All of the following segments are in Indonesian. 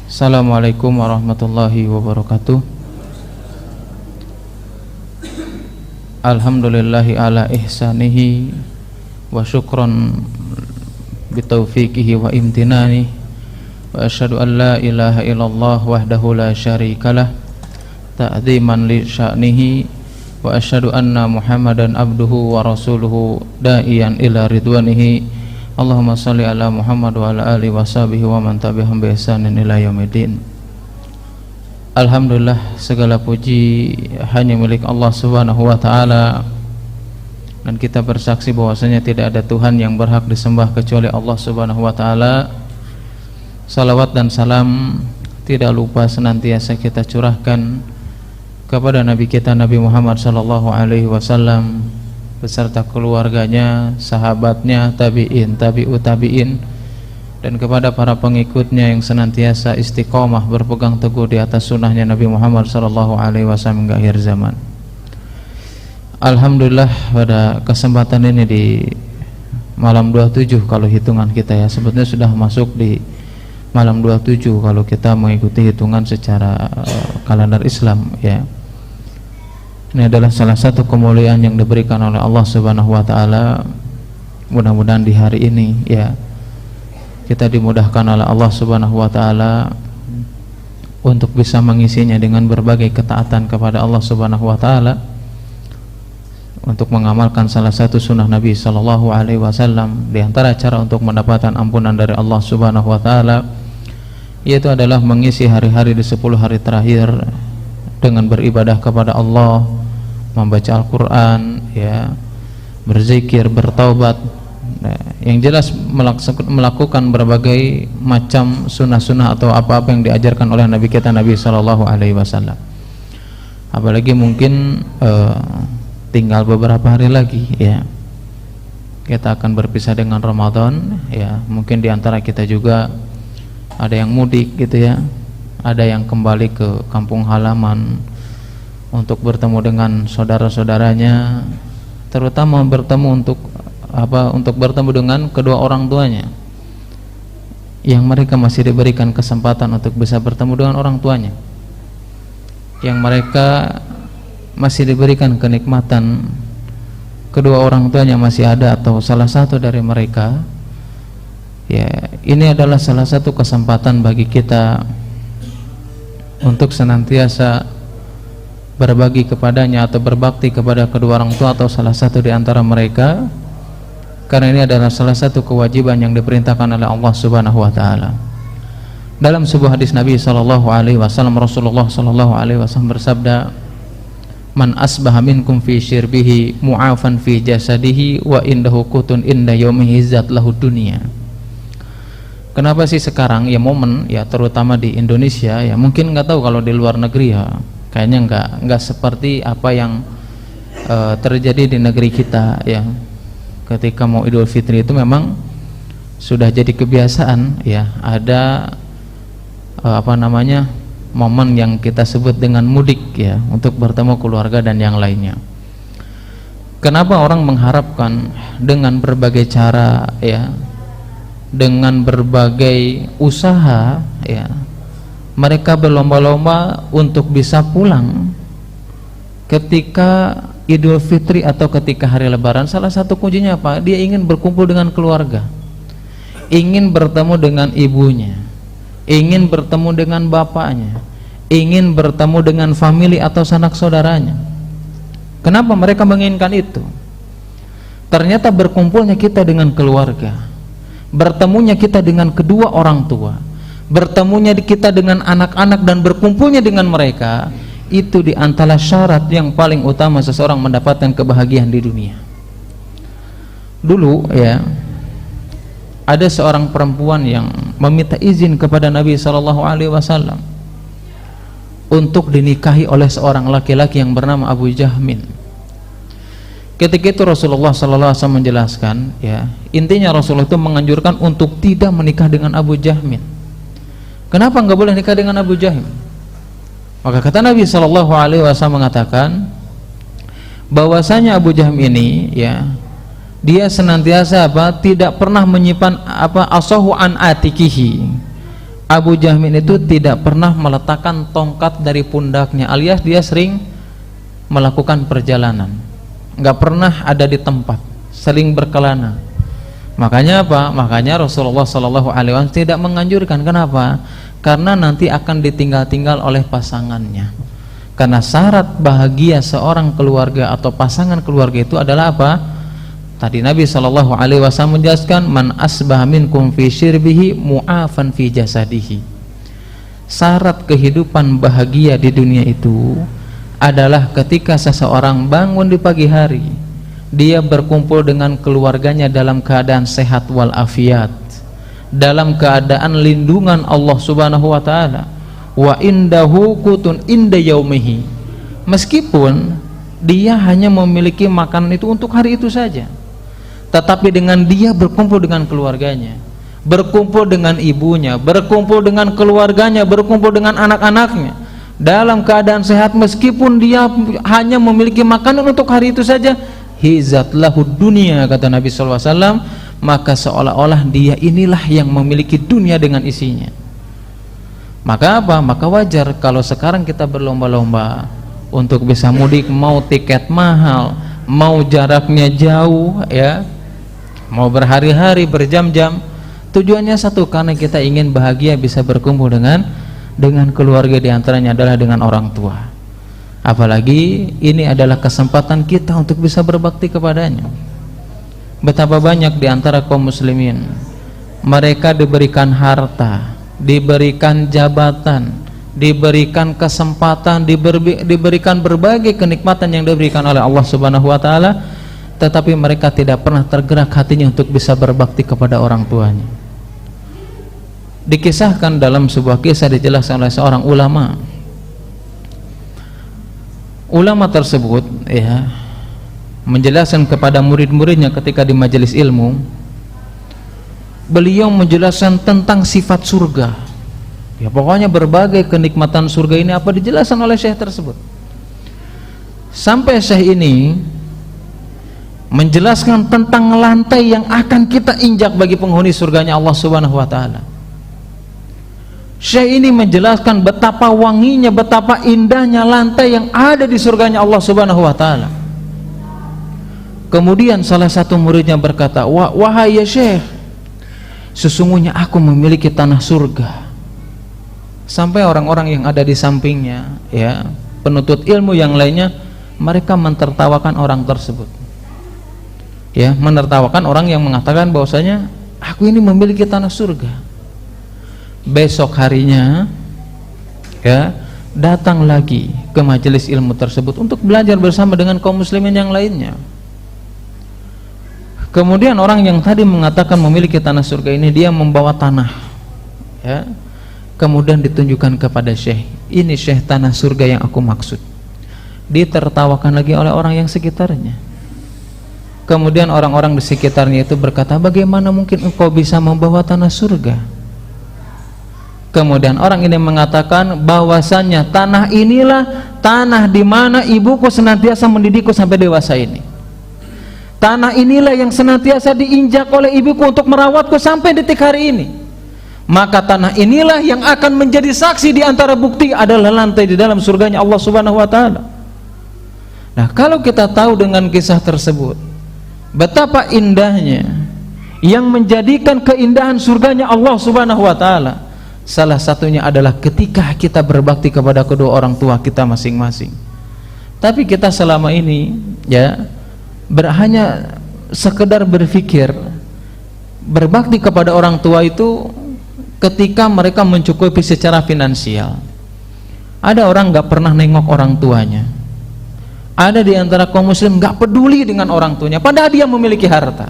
Assalamualaikum warahmatullahi wabarakatuh. Alhamdulillahi ala ihsanihi wa syukran bitaufiqihi wa imtinani, wa asyhadu an la ilaha illallah wahdahu la syarikalah ta'ziman li sya'nihi, wa asyhadu anna Muhammadan abduhu wa rasuluhu da'iyan ila ridwanihi. Allahumma salli ala Muhammad wa ala alihi wa sahbihi wa man tabi'ahum bi ihsanin ila yaumil. Alhamdulillah, segala puji hanya milik Allah Subhanahu wa taala, dan kita bersaksi bahwasanya tidak ada Tuhan yang berhak disembah kecuali Allah Subhanahu wa taala. Salawat dan salam tidak lupa senantiasa kita curahkan kepada Nabi kita Nabi Muhammad sallallahu alaihi wasallam beserta keluarganya, sahabatnya, tabi'in, tabi'ut tabi'in, dan kepada para pengikutnya yang senantiasa istiqomah berpegang teguh di atas sunnahnya Nabi Muhammad sallallahu alaihi wasallam hingga akhir zaman. Alhamdulillah, pada kesempatan ini di malam 27 kalau hitungan kita ya, sebetulnya sudah masuk di malam 27 kalau kita mengikuti hitungan secara kalender Islam ya. Ini adalah salah satu kemuliaan yang diberikan oleh Allah Subhanahu wa taala. Mudah-mudahan di hari ini ya kita dimudahkan oleh Allah Subhanahu wa taala untuk bisa mengisinya dengan berbagai ketaatan kepada Allah Subhanahu wa taala, untuk mengamalkan salah satu sunnah Nabi sallallahu alaihi wasallam. Di antara cara untuk mendapatkan ampunan dari Allah Subhanahu wa taala yaitu adalah mengisi hari-hari di 10 hari terakhir dengan beribadah kepada Allah, membaca Al-Quran ya, berzikir, bertaubat, yang jelas melakukan berbagai macam sunnah-sunnah atau apa-apa yang diajarkan oleh Nabi kita Nabi sallallahu alaihi wasallam. Apalagi mungkin tinggal beberapa hari lagi ya kita akan berpisah dengan Ramadan ya. Mungkin diantara kita juga ada yang mudik gitu ya, ada yang kembali ke kampung halaman untuk bertemu dengan saudara-saudaranya, terutama bertemu untuk bertemu dengan kedua orang tuanya yang mereka masih diberikan kesempatan untuk bisa bertemu dengan orang tuanya, yang mereka masih diberikan kenikmatan kedua orang tuanya masih ada atau salah satu dari mereka ya. Ini adalah salah satu kesempatan bagi kita untuk senantiasa berbagi kepadanya atau berbakti kepada kedua orang tua atau salah satu di antara mereka, karena ini adalah salah satu kewajiban yang diperintahkan oleh Allah Subhanahu wa taala. Dalam sebuah hadis Nabi sallallahu alaihi wasallam, Rasulullah sallallahu alaihi wasallam bersabda, "Man asbaha minkum fi syirbihi mu'afan fi jasadihi wa indahu qutun inda yaumihi zat lahu dunya." Kenapa sih sekarang ya momen ya, terutama di Indonesia ya, mungkin nggak tahu kalau di luar negeri ya kayaknya nggak seperti apa yang terjadi di negeri kita ya. Ketika mau Idul Fitri itu memang sudah jadi kebiasaan ya, ada momen yang kita sebut dengan mudik ya, untuk bertemu keluarga dan yang lainnya. Kenapa orang mengharapkan dengan berbagai cara ya, dengan berbagai usaha ya, mereka berlomba-lomba untuk bisa pulang ketika Idul Fitri atau ketika hari Lebaran? Salah satu kuncinya apa? Dia ingin berkumpul dengan keluarga, ingin bertemu dengan ibunya, ingin bertemu dengan bapaknya, ingin bertemu dengan famili atau sanak saudaranya. Kenapa mereka menginginkan itu? Ternyata berkumpulnya kita dengan keluarga, bertemunya kita dengan kedua orang tua, bertemunya kita dengan anak-anak dan berkumpulnya dengan mereka, itu diantara syarat yang paling utama seseorang mendapatkan kebahagiaan di dunia. Dulu ya, ada seorang perempuan yang meminta izin kepada Nabi sallallahu alaihi wasallam untuk dinikahi oleh seorang laki-laki yang bernama Abu Jahmin. Ketika itu Rasulullah sallallahu alaihi wasallam menjelaskan ya, intinya Rasulullah itu menganjurkan untuk tidak menikah dengan Abu Jahmin. Kenapa nggak boleh nikah dengan Abu Jahim? Maka kata Nabi sallallahu alaihi wasallam mengatakan bahwasanya Abu Jahim ini ya, dia senantiasa tidak pernah menyimpan asahu an atikihi, Abu Jahmin itu tidak pernah meletakkan tongkat dari pundaknya, alias dia sering melakukan perjalanan, nggak pernah ada di tempat, sering berkelana. Makanya apa? Makanya Rasulullah SAW tidak menganjurkan. Kenapa? Karena nanti akan ditinggal-tinggal oleh pasangannya. Karena syarat bahagia seorang keluarga atau pasangan keluarga itu adalah apa? Tadi Nabi SAW menjelaskan, man asbah minkum fi syirbihi mu'afan fi jasadihi. Syarat kehidupan bahagia di dunia itu adalah ketika seseorang bangun di pagi hari, dia berkumpul dengan keluarganya dalam keadaan sehat walafiat, dalam keadaan lindungan Allah Subhanahu wa taala. Wa indahu qutun inda yaumihi, meskipun dia hanya memiliki makanan itu untuk hari itu saja, tetapi dengan dia berkumpul dengan keluarganya, berkumpul dengan ibunya, berkumpul dengan keluarganya, berkumpul dengan anak-anaknya dalam keadaan sehat, meskipun dia hanya memiliki makanan untuk hari itu saja, hizat lahu dunia, kata Nabi SAW, maka seolah-olah dia inilah yang memiliki dunia dengan isinya. Maka apa? Maka wajar kalau sekarang kita berlomba-lomba untuk bisa mudik, mau tiket mahal, mau jaraknya jauh, ya, mau berhari-hari, berjam-jam. Tujuannya satu, karena kita ingin bahagia, bisa berkumpul dengan keluarga, diantaranya adalah dengan orang tua. Apalagi ini adalah kesempatan kita untuk bisa berbakti kepadanya. Betapa banyak diantara kaum muslimin, mereka diberikan harta, diberikan jabatan, diberikan kesempatan, diberikan berbagai kenikmatan yang diberikan oleh Allah Subhanahu wa taala, tetapi mereka tidak pernah tergerak hatinya untuk bisa berbakti kepada orang tuanya. Dikisahkan dalam sebuah kisah, dijelaskan oleh seorang ulama. Ulama tersebut, ya, menjelaskan kepada murid-muridnya ketika di majelis ilmu. Beliau menjelaskan tentang sifat surga, ya, pokoknya berbagai kenikmatan surga ini apa dijelaskan oleh syekh tersebut, sampai syekh ini menjelaskan tentang lantai yang akan kita injak bagi penghuni surganya Allah Subhanahu wa taala. Syekh ini menjelaskan betapa wanginya, betapa indahnya lantai yang ada di surganya Allah Subhanahu wa taala. Kemudian salah satu muridnya berkata, wahai ya syekh, sesungguhnya aku memiliki tanah surga. Sampai orang-orang yang ada di sampingnya, ya, penuntut ilmu yang lainnya, mereka mentertawakan orang tersebut, ya, menertawakan orang yang mengatakan bahwasanya aku ini memiliki tanah surga. Besok harinya, ya, datang lagi ke majelis ilmu tersebut untuk belajar bersama dengan kaum muslimin yang lainnya. Kemudian orang yang tadi mengatakan memiliki tanah surga ini, dia membawa tanah, ya, kemudian ditunjukkan kepada syekh, ini syekh tanah surga yang aku maksud. Ditertawakan lagi oleh orang yang sekitarnya. Kemudian orang-orang di sekitarnya itu berkata, bagaimana mungkin engkau bisa membawa tanah surga? Kemudian orang ini mengatakan bahwasannya tanah inilah tanah di mana ibuku senantiasa mendidikku sampai dewasa ini. Tanah inilah yang senantiasa diinjak oleh ibuku untuk merawatku sampai detik hari ini. Maka tanah inilah yang akan menjadi saksi di antara bukti adalah lantai di dalam surganya Allah Subhanahu wa taala. Nah, kalau kita tahu dengan kisah tersebut, betapa indahnya yang menjadikan keindahan surganya Allah Subhanahu wa taala, salah satunya adalah ketika kita berbakti kepada kedua orang tua kita masing-masing. Tapi kita selama ini, ya, hanya sekedar berpikir berbakti kepada orang tua itu ketika mereka mencukupi secara finansial. Ada orang nggak pernah nengok orang tuanya. Ada di antara kaum muslim nggak peduli dengan orang tuanya, padahal dia memiliki harta.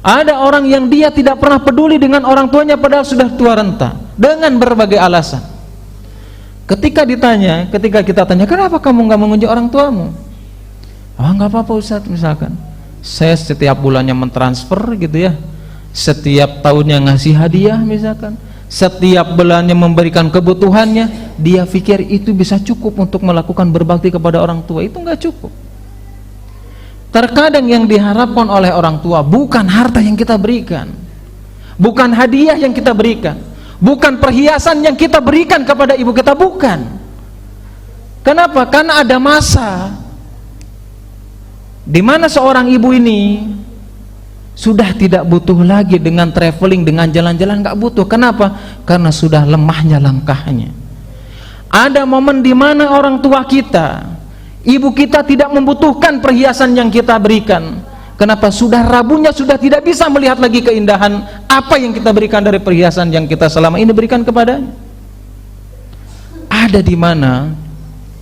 Ada orang yang dia tidak pernah peduli dengan orang tuanya, padahal sudah tua renta, dengan berbagai alasan. Ketika kita tanya, kenapa kamu nggak mengunjungi orang tuamu? Oh, nggak apa-apa Ustaz, misalkan saya setiap bulannya mentransfer gitu ya, setiap tahunnya ngasih hadiah misalkan, setiap bulannya memberikan kebutuhannya, dia pikir itu bisa cukup untuk melakukan berbakti kepada orang tua. Itu nggak cukup. Terkadang yang diharapkan oleh orang tua bukan harta yang kita berikan, bukan hadiah yang kita berikan, bukan perhiasan yang kita berikan kepada ibu kita, bukan. Kenapa? Karena ada masa di mana seorang ibu ini sudah tidak butuh lagi dengan traveling, dengan jalan-jalan, nggak butuh. Kenapa? Karena sudah lemahnya langkahnya. Ada momen di mana orang tua kita, ibu kita tidak membutuhkan perhiasan yang kita berikan. Kenapa? Sudah rabunya, sudah tidak bisa melihat lagi keindahan apa yang kita berikan dari perhiasan yang kita selama ini berikan kepadanya. Ada di mana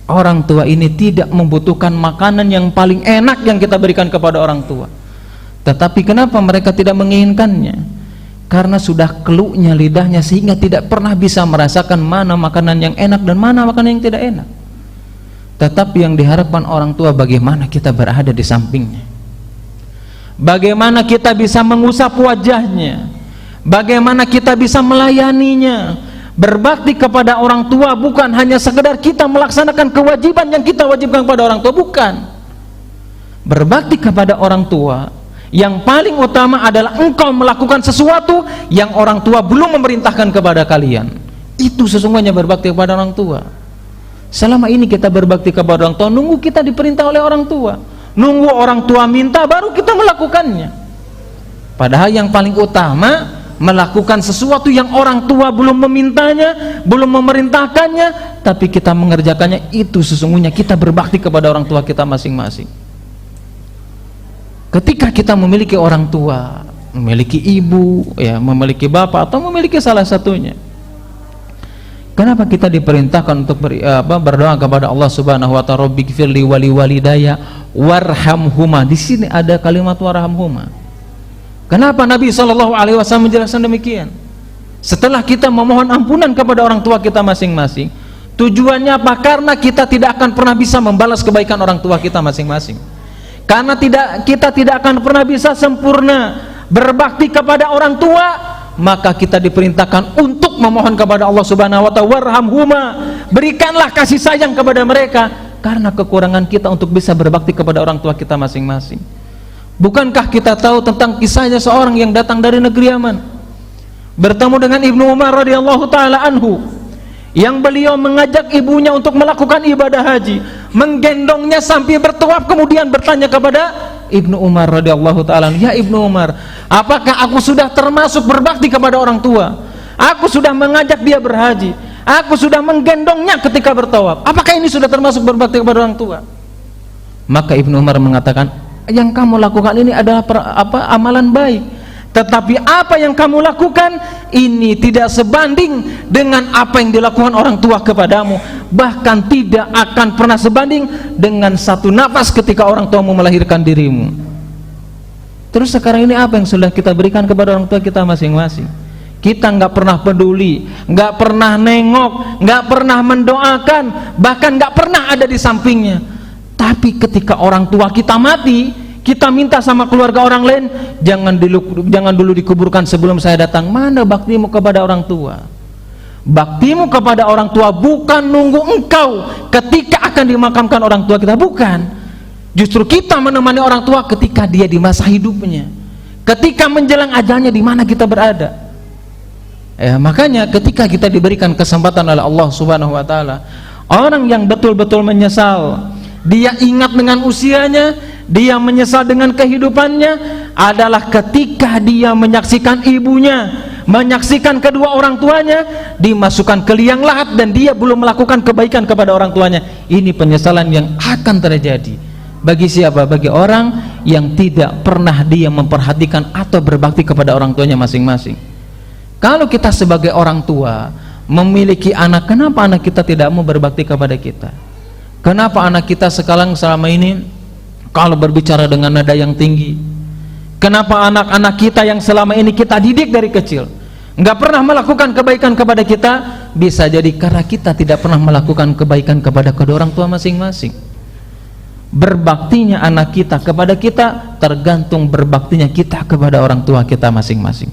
orang tua ini tidak membutuhkan makanan yang paling enak yang kita berikan kepada orang tua, tetapi kenapa mereka tidak menginginkannya? Karena sudah keluhnya lidahnya sehingga tidak pernah bisa merasakan mana makanan yang enak dan mana makanan yang tidak enak. Tetapi yang diharapkan orang tua, bagaimana kita berada di sampingnya, bagaimana kita bisa mengusap wajahnya, bagaimana kita bisa melayaninya. Berbakti kepada orang tua bukan hanya sekedar kita melaksanakan kewajiban yang kita wajibkan kepada orang tua, bukan. Berbakti kepada orang tua yang paling utama adalah engkau melakukan sesuatu yang orang tua belum memerintahkan kepada kalian. Itu sesungguhnya berbakti kepada orang tua. Selama ini kita berbakti kepada orang tua nunggu kita diperintah oleh orang tua, nunggu orang tua minta baru kita melakukannya. Padahal yang paling utama melakukan sesuatu yang orang tua belum memintanya, belum memerintahkannya, tapi kita mengerjakannya. Itu sesungguhnya kita berbakti kepada orang tua kita masing-masing. Ketika kita memiliki orang tua, memiliki ibu, ya, memiliki bapak atau memiliki salah satunya, kenapa kita diperintahkan untuk berdoa kepada Allah Subhanahu wa ta'ala, Rabbighfirli wa liwalidayya warhamhuma. Di sini ada kalimat warhamhuma. Kenapa Nabi SAW menjelaskan demikian? Setelah kita memohon ampunan kepada orang tua kita masing-masing, tujuannya apa? Karena kita tidak akan pernah bisa membalas kebaikan orang tua kita masing-masing. Karena kita tidak akan pernah bisa sempurna berbakti kepada orang tua, maka kita diperintahkan untuk memohon kepada Allah Subhanahu wa ta'ala, warhamhuma, berikanlah kasih sayang kepada mereka, karena kekurangan kita untuk bisa berbakti kepada orang tua kita masing-masing. Bukankah kita tahu tentang kisahnya seorang yang datang dari negeri Yaman, bertemu dengan Ibnu Umar radhiyallahu taala anhu, yang beliau mengajak ibunya untuk melakukan ibadah haji, menggendongnya sampai bertawaf, kemudian bertanya kepada Ibnu Umar radhiyallahu taala, ya Ibnu Umar, apakah aku sudah termasuk berbakti kepada orang tua? Aku sudah mengajak dia berhaji, aku sudah menggendongnya ketika bertawaf, apakah ini sudah termasuk berbakti kepada orang tua? Maka Ibnu Umar mengatakan, yang kamu lakukan ini adalah amalan baik, tetapi apa yang kamu lakukan ini tidak sebanding dengan apa yang dilakukan orang tua kepadamu, bahkan tidak akan pernah sebanding dengan satu nafas ketika orang tuamu melahirkan dirimu. Terus sekarang ini apa yang sudah kita berikan kepada orang tua kita masing-masing? Kita nggak pernah peduli, nggak pernah nengok, nggak pernah mendoakan, bahkan nggak pernah ada di sampingnya. Tapi ketika orang tua kita mati, kita minta sama keluarga orang lain, jangan dulu dikuburkan sebelum saya datang. Mana baktimu kepada orang tua? Baktimu kepada orang tua bukan nunggu engkau ketika akan dimakamkan orang tua kita, bukan. Justru kita menemani orang tua ketika dia di masa hidupnya, ketika menjelang ajalnya, di mana kita berada. Ya, makanya ketika kita diberikan kesempatan oleh Allah Subhanahu wa ta'ala, orang yang betul-betul menyesal, dia ingat dengan usianya, dia menyesal dengan kehidupannya, adalah ketika dia menyaksikan ibunya, menyaksikan kedua orang tuanya dimasukkan ke liang lahat dan dia belum melakukan kebaikan kepada orang tuanya. Ini penyesalan yang akan terjadi bagi siapa? Bagi orang yang tidak pernah dia memperhatikan atau berbakti kepada orang tuanya masing-masing. Kalau kita sebagai orang tua memiliki anak, kenapa anak kita tidak mau berbakti kepada kita? Kenapa anak kita sekarang selama ini kalau berbicara dengan nada yang tinggi? Kenapa anak-anak kita yang selama ini kita didik dari kecil nggak pernah melakukan kebaikan kepada kita? Bisa jadi karena kita tidak pernah melakukan kebaikan kepada kedua orang tua masing-masing. Berbaktinya anak kita kepada kita tergantung berbaktinya kita kepada orang tua kita masing-masing.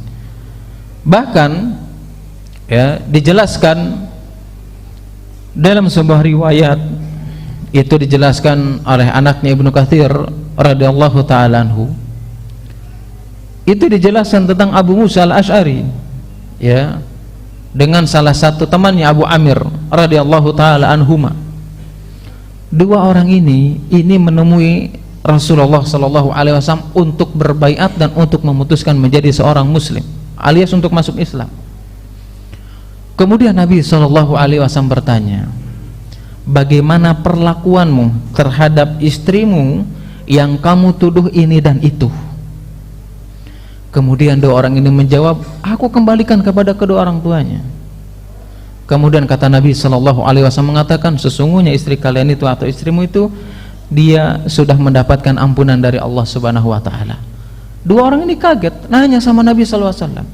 Bahkan ya, dijelaskan dalam sebuah riwayat, itu dijelaskan oleh anaknya Ibnu Katsir radhiyallahu ta'ala anhu, itu dijelaskan tentang Abu Musa al-Asy'ari, ya, dengan salah satu temannya Abu Amir radhiyallahu taala anhuma. Dua orang ini menemui Rasulullah sallallahu alaihi wasallam untuk berbaiat dan untuk memutuskan menjadi seorang muslim, alias untuk masuk Islam. Kemudian Nabi sallallahu alaihi wasallam bertanya, bagaimana perlakuanmu terhadap istrimu yang kamu tuduh ini dan itu? Kemudian dua orang ini menjawab, aku kembalikan kepada kedua orang tuanya. Kemudian kata Nabi sallallahu alaihi wasallam mengatakan, sesungguhnya istri kalian itu atau istrimu itu, dia sudah mendapatkan ampunan dari Allah Subhanahu wa taala. Dua orang ini kaget, nanya sama Nabi sallallahu alaihi wasallam,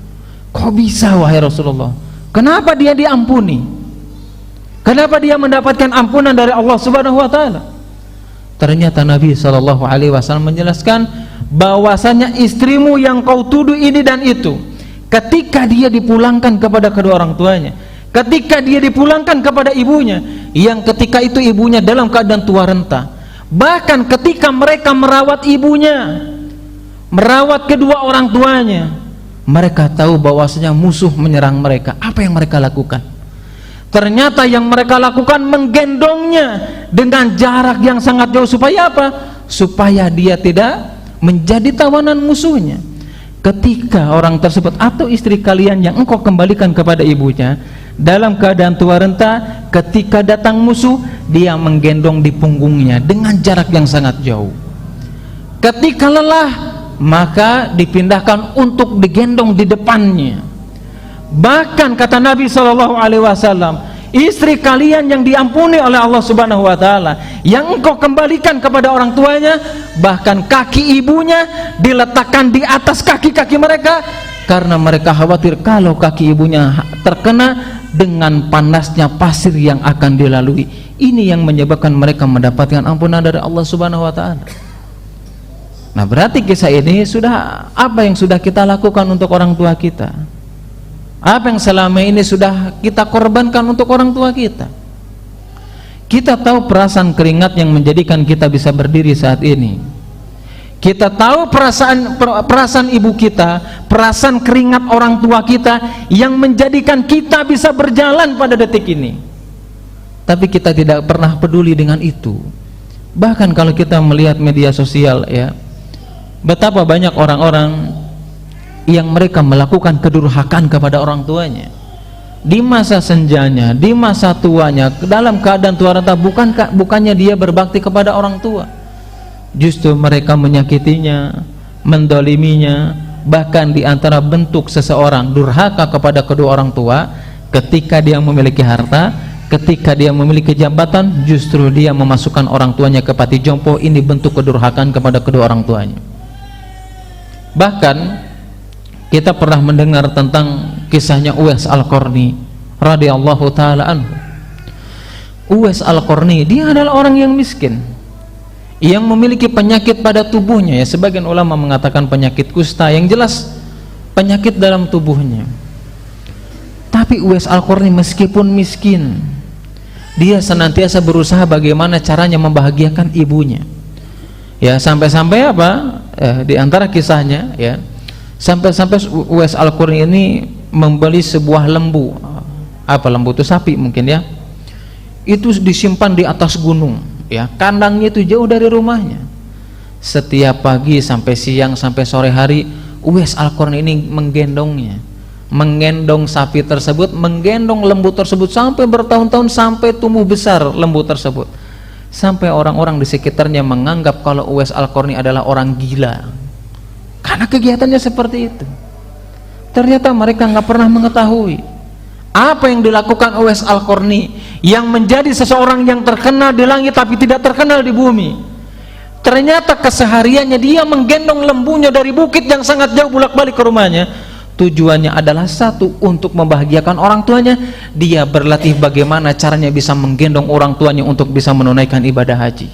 kok bisa wahai Rasulullah? Kenapa dia diampuni? Kenapa dia mendapatkan ampunan dari Allah Subhanahu wa taala? Ternyata Nabi sallallahu alaihi wasallam menjelaskan bahwasanya istrimu yang kau tuduh ini dan itu, ketika dia dipulangkan kepada kedua orang tuanya, ketika dia dipulangkan kepada ibunya, yang ketika itu ibunya dalam keadaan tua renta, bahkan ketika mereka merawat ibunya, merawat kedua orang tuanya, mereka tahu bahwasanya musuh menyerang mereka. Apa yang mereka lakukan? Ternyata yang mereka lakukan menggendongnya dengan jarak yang sangat jauh. Supaya apa? Supaya dia tidak menjadi tawanan musuhnya. Ketika orang tersebut atau istri kalian yang engkau kembalikan kepada ibunya dalam keadaan tua renta, ketika datang musuh, dia menggendong di punggungnya dengan jarak yang sangat jauh. Ketika lelah, maka dipindahkan untuk digendong di depannya. Bahkan kata Nabi SAW, istri kalian yang diampuni oleh Allah Subhanahu wa taala, yang engkau kembalikan kepada orang tuanya, bahkan kaki ibunya diletakkan di atas kaki-kaki mereka, karena mereka khawatir kalau kaki ibunya terkena dengan panasnya pasir yang akan dilalui. Ini yang menyebabkan mereka mendapatkan ampunan dari Allah Subhanahu wa taala. Nah, berarti kisah ini sudah, apa yang sudah kita lakukan untuk orang tua kita? Apa yang selama ini sudah kita korbankan untuk orang tua kita? Kita tahu perasaan keringat yang menjadikan kita bisa berdiri saat ini. Kita tahu perasaan ibu kita, perasaan keringat orang tua kita yang menjadikan kita bisa berjalan pada detik ini. Tapi kita tidak pernah peduli dengan itu. Bahkan kalau kita melihat media sosial, ya, betapa banyak orang-orang yang mereka melakukan kedurhakaan kepada orang tuanya di masa senjanya, di masa tuanya, dalam keadaan tua renta. Bukannya dia berbakti kepada orang tua, justru mereka menyakitinya, mendoliminya. Bahkan di antara bentuk seseorang durhaka kepada kedua orang tua, ketika dia memiliki harta, ketika dia memiliki jabatan, justru dia memasukkan orang tuanya ke panti jompo. Ini bentuk kedurhakaan kepada kedua orang tuanya. Bahkan kita pernah mendengar tentang kisahnya Uwais Al-Qarni radhiyallahu taala anhu. Uwais Al-Qarni, dia adalah orang yang miskin, yang memiliki penyakit pada tubuhnya, ya, sebagian ulama mengatakan penyakit kusta, yang jelas penyakit dalam tubuhnya. Tapi Uwais Al-Qarni meskipun miskin, dia senantiasa berusaha bagaimana caranya membahagiakan ibunya. Ya, sampai-sampai apa? Di antara kisahnya, ya, sampai-sampai Uwais Al-Qarni ini membeli sebuah lembu. Apa lembu itu? Sapi mungkin, ya. Itu disimpan di atas gunung, ya. Kandangnya itu jauh dari rumahnya. Setiap pagi sampai siang sampai sore hari, Uwais Al-Qarni ini menggendongnya, menggendong sapi tersebut, menggendong lembu tersebut sampai bertahun-tahun, sampai tumbuh besar lembu tersebut. Sampai orang-orang di sekitarnya menganggap kalau Uwais Al-Qarni adalah orang gila, karena kegiatannya seperti itu. Ternyata mereka nggak pernah mengetahui apa yang dilakukan Uwais Al-Qarni, yang menjadi seseorang yang terkenal di langit tapi tidak terkenal di bumi. Ternyata kesehariannya dia menggendong lembunya dari bukit yang sangat jauh bolak-balik ke rumahnya. Tujuannya adalah satu, untuk membahagiakan orang tuanya. Dia berlatih bagaimana caranya bisa menggendong orang tuanya untuk bisa menunaikan ibadah haji.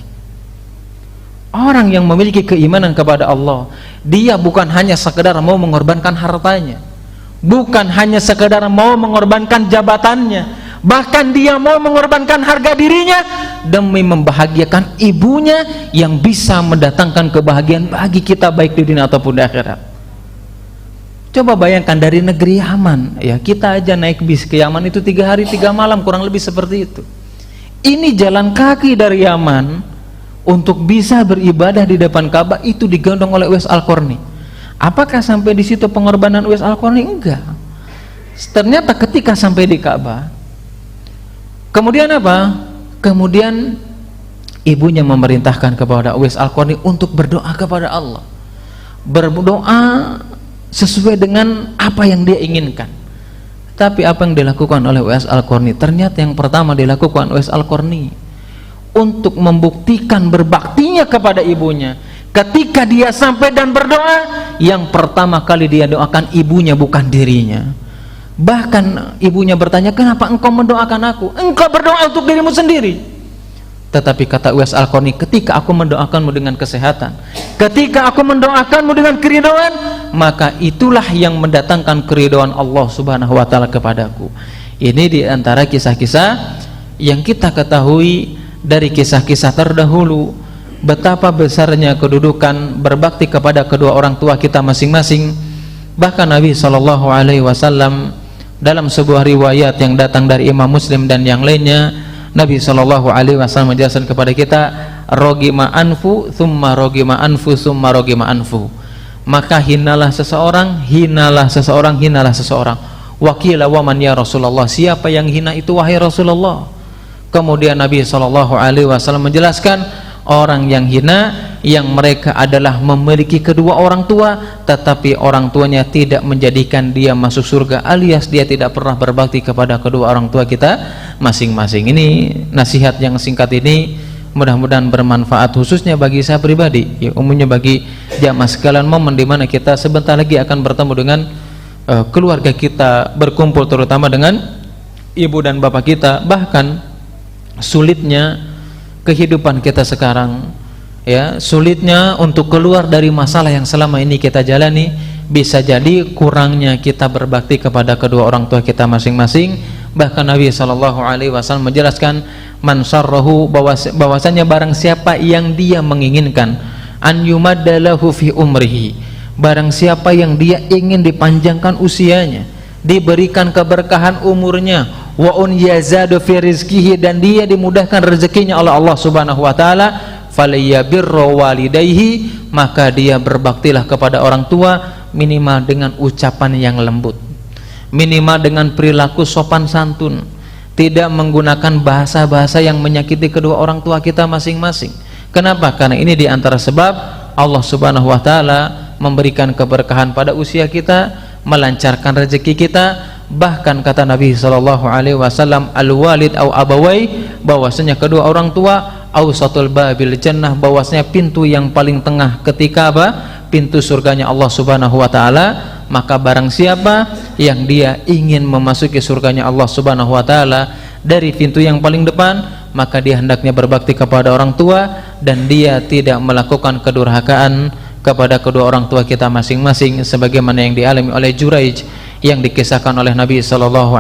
Orang yang memiliki keimanan kepada Allah, dia bukan hanya sekedar mau mengorbankan hartanya, bukan hanya sekedar mau mengorbankan jabatannya, bahkan dia mau mengorbankan harga dirinya demi membahagiakan ibunya yang bisa mendatangkan kebahagiaan bagi kita baik di dunia ataupun di akhirat. Coba bayangkan dari negeri Yaman, ya kita aja naik bis ke Yaman itu 3 hari 3 malam kurang lebih seperti itu. Ini jalan kaki dari Yaman untuk bisa beribadah di depan Ka'bah itu digendong oleh Uwais Al-Qarni. Apakah sampai di situ pengorbanan Uwais Al-Qarni? Enggak. Ternyata ketika sampai di Ka'bah, kemudian apa? Kemudian ibunya memerintahkan kepada Uwais Al-Qarni untuk berdoa kepada Allah. Berdoa sesuai dengan apa yang dia inginkan. Tapi apa yang dilakukan oleh Uwais Al-Qarni? Ternyata yang pertama dilakukan Uwais Al-Qarni untuk membuktikan berbaktinya kepada ibunya. Ketika dia sampai dan berdoa, yang pertama kali dia doakan ibunya, bukan dirinya. Bahkan ibunya bertanya, kenapa engkau mendoakan aku? Engkau berdoa untuk dirimu sendiri. Tetapi kata Uwais Al-Qarni, ketika aku mendoakanmu dengan kesehatan, ketika aku mendoakanmu dengan keridhaan, maka itulah yang mendatangkan keridhaan Allah Subhanahu wa taala kepadaku. Ini di antara kisah-kisah yang kita ketahui dari kisah-kisah terdahulu, betapa besarnya kedudukan berbakti kepada kedua orang tua kita masing-masing. Bahkan Nabi SAW dalam sebuah riwayat yang datang dari Imam Muslim dan yang lainnya, Nabi SAW menjelaskan kepada kita, rogima anfu thumma rogima anfu thumma rogima anfu, maka hinalah seseorang, hinalah seseorang, hinalah seseorang. Wakila waman ya Rasulullah, siapa yang hina itu wahai Rasulullah? Kemudian Nabi SAW menjelaskan, orang yang hina yang mereka adalah memiliki kedua orang tua tetapi orang tuanya tidak menjadikan dia masuk surga, alias dia tidak pernah berbakti kepada kedua orang tua kita masing-masing. Ini nasihat yang singkat ini mudah-mudahan bermanfaat khususnya bagi saya pribadi, ya, umumnya bagi jamaah sekalian, momen dimana kita sebentar lagi akan bertemu dengan keluarga kita, berkumpul terutama dengan ibu dan bapak kita. Bahkan sulitnya kehidupan kita sekarang, ya, sulitnya untuk keluar dari masalah yang selama ini kita jalani, bisa jadi kurangnya kita berbakti kepada kedua orang tua kita masing-masing. Bahkan Nabi SAW menjelaskan, man sarrahu, bahwasanya barang siapa yang dia menginginkan an yumaddalahu fi umrihi, barang siapa yang dia ingin dipanjangkan usianya, diberikan keberkahan umurnya, wa un yazadu fi rizkihi, dan dia dimudahkan rezekinya oleh Allah Subhanahu wa taala, falyabirru walidayhi, maka dia berbaktilah kepada orang tua minimal dengan ucapan yang lembut, minimal dengan perilaku sopan santun, tidak menggunakan bahasa-bahasa yang menyakiti kedua orang tua kita masing-masing. Kenapa? Karena ini diantara sebab Allah Subhanahu wa taala memberikan keberkahan pada usia kita, melancarkan rezeki kita. Bahkan kata Nabi SAW, al-walid au abawai, bahwasanya kedua orang tua, awsatul babil jannah, bahwasanya pintu yang paling tengah ketika apa? Pintu surganya Allah Subhanahu wa taala. Maka barang siapa yang dia ingin memasuki surganya Allah Subhanahu wa taala dari pintu yang paling depan, maka dia hendaknya berbakti kepada orang tua dan dia tidak melakukan kedurhakaan kepada kedua orang tua kita masing-masing, sebagaimana yang dialami oleh Juraij, yang dikisahkan oleh Nabi SAW